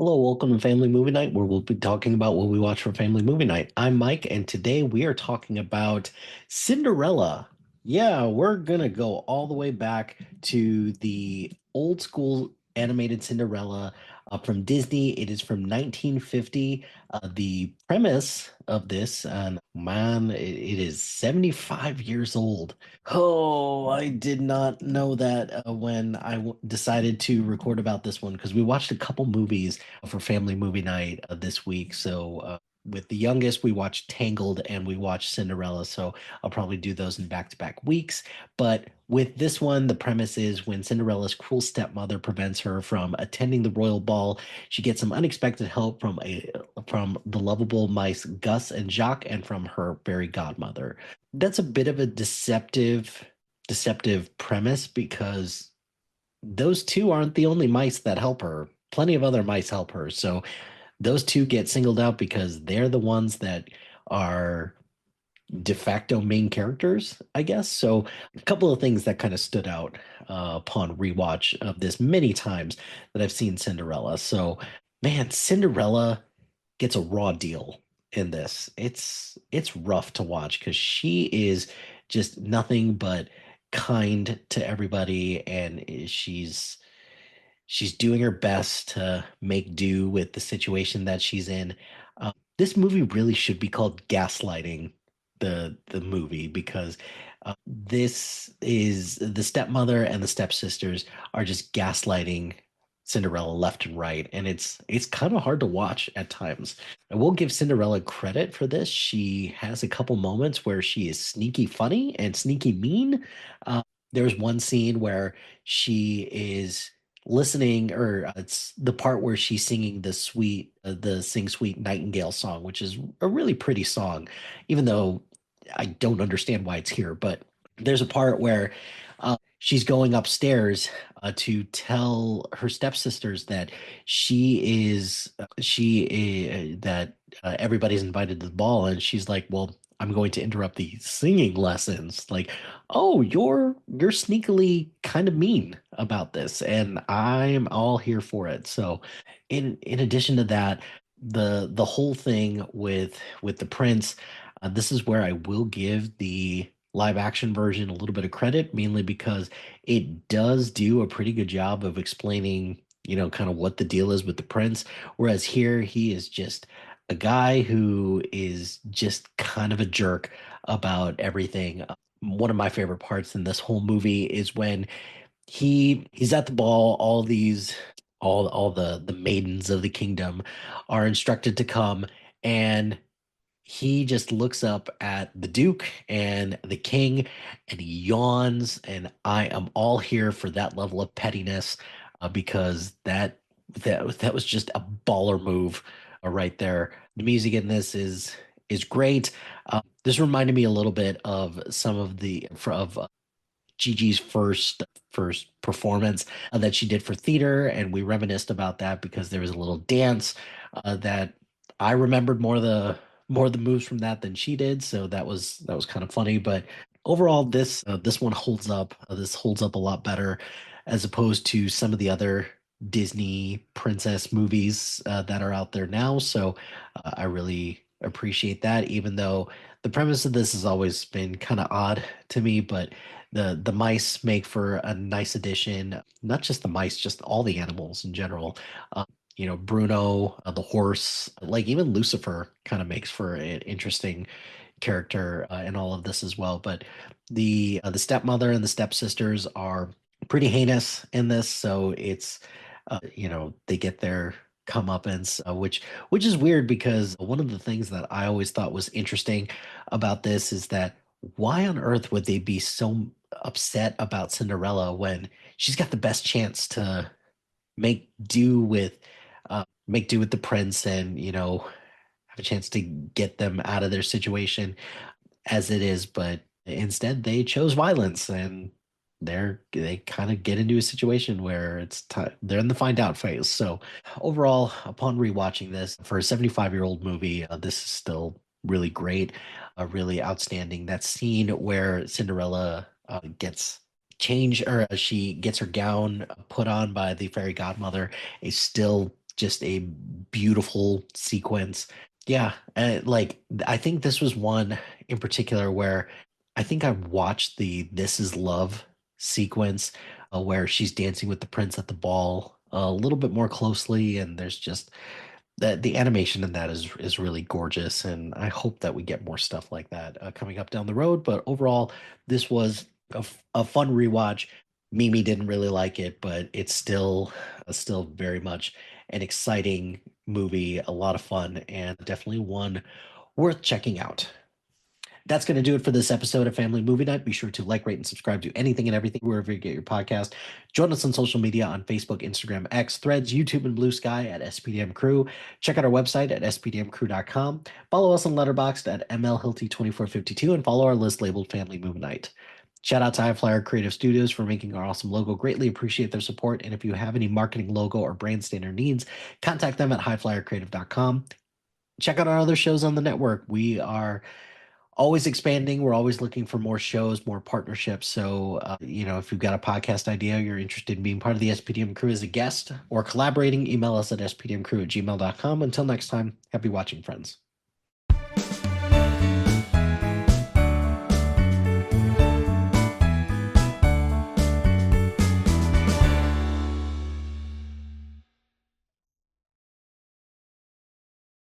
Hello, welcome to Family Movie Night, where we'll be talking about what we watch for Family Movie Night. I'm Mike, and today we are talking about Cinderella. Yeah, we're gonna go all the way back to the old school animated Cinderella from Disney. It is from 1950. The premise of this, and man, it is 75 years old. Oh, I did not know that when I decided to record about this one because we watched a couple movies for family movie night this week. So with the youngest, we watched Tangled and we watched Cinderella. So I'll probably do those in back-to-back weeks. But with this one, the premise is when Cinderella's cruel stepmother prevents her from attending the royal ball, she gets some unexpected help from the lovable mice Gus and Jacques and from her fairy godmother. That's a bit of a deceptive premise because those two aren't the only mice that help her. Plenty of other mice help her. So those two get singled out because they're the ones that are de facto main characters, I guess. So a couple of things that kind of stood out upon rewatch of this many times that I've seen Cinderella. So, man, Cinderella gets a raw deal in this. It's rough to watch because she is just nothing but kind to everybody, and she's doing her best to make do with the situation that she's in. This movie really should be called Gaslighting the movie because this is the stepmother and the stepsisters are just gaslighting Cinderella left and right, and it's kind of hard to watch at times. I will give Cinderella credit for this. She has a couple moments where she is sneaky funny and sneaky mean. Uh, there's one scene where she is listening, or it's the part where she's singing the Sing Sweet Nightingale song, which is a really pretty song, even though I don't understand why it's here. But there's a part where she's going upstairs to tell her stepsisters that that everybody's invited to the ball, and she's like, "Well, I'm going to interrupt the singing lessons." Like, oh, you're sneakily kind of mean about this, and I'm all here for it. So, in addition to that, the whole thing with the prince, this is where I will give the live action version a little bit of credit, mainly because it does do a pretty good job of explaining, kind of what the deal is with the prince. Whereas here, he is just a guy who is just kind of a jerk about everything. One of my favorite parts in this whole movie is when he's at the ball. All the maidens of the kingdom are instructed to come, and he just looks up at the Duke and the King and he yawns. And I am all here for that level of pettiness because that was just a baller move right there. The music in this is great. This reminded me a little bit of some of the of Gigi's first performance that she did for theater, and we reminisced about that because there was a little dance that I remembered more of the moves from that than she did, so that was kind of funny. But overall, this one holds up. This holds up a lot better as opposed to some of the other Disney princess movies that are out there now. So I really appreciate that, even though the premise of this has always been kind of odd to me, but the mice make for a nice addition. Not just the mice, just all the animals in general. Bruno, the horse, like even Lucifer kind of makes for an interesting character in all of this as well. But the stepmother and the stepsisters are pretty heinous in this, so it's they get their comeuppance, which is weird because one of the things that I always thought was interesting about this is that why on earth would they be so upset about Cinderella when she's got the best chance to make do with make do with the prince and have a chance to get them out of their situation as it is, but instead they chose violence, and they kind of get into a situation where they're in the find out phase. So overall, upon rewatching this for a 75-year-old movie, this is still really great, really outstanding. That scene where Cinderella gets changed, or she gets her gown put on by the fairy godmother, is still just a beautiful sequence. Yeah, like I think this was one in particular where I think I watched the "This Is Love" sequence where she's dancing with the prince at the ball a little bit more closely, and there's just the animation in that is really gorgeous, and I hope that we get more stuff like that coming up down the road. But overall, this was a fun rewatch. Mimi didn't really like it, but it's still very much an exciting movie, a lot of fun, and definitely one worth checking out. That's going to do it for this episode of Family Movie Night. Be sure to like, rate, and subscribe to anything and everything wherever you get your podcast. Join us on social media on Facebook, Instagram, X, Threads, YouTube, and Blue Sky at SPDM Crew. Check out our website at spdmcrew.com. Follow us on Letterboxd at mlhilty2452 and follow our list labeled Family Movie Night. Shout out to High Flyer Creative Studios for making our awesome logo. Greatly appreciate their support. And if you have any marketing logo or brand standard needs, contact them at highflyercreative.com. Check out our other shows on the network. We are always expanding. We're always looking for more shows, more partnerships. So, if you've got a podcast idea, you're interested in being part of the SPDM crew as a guest or collaborating, email us at spdmcrew@gmail.com. Until next time, happy watching, friends.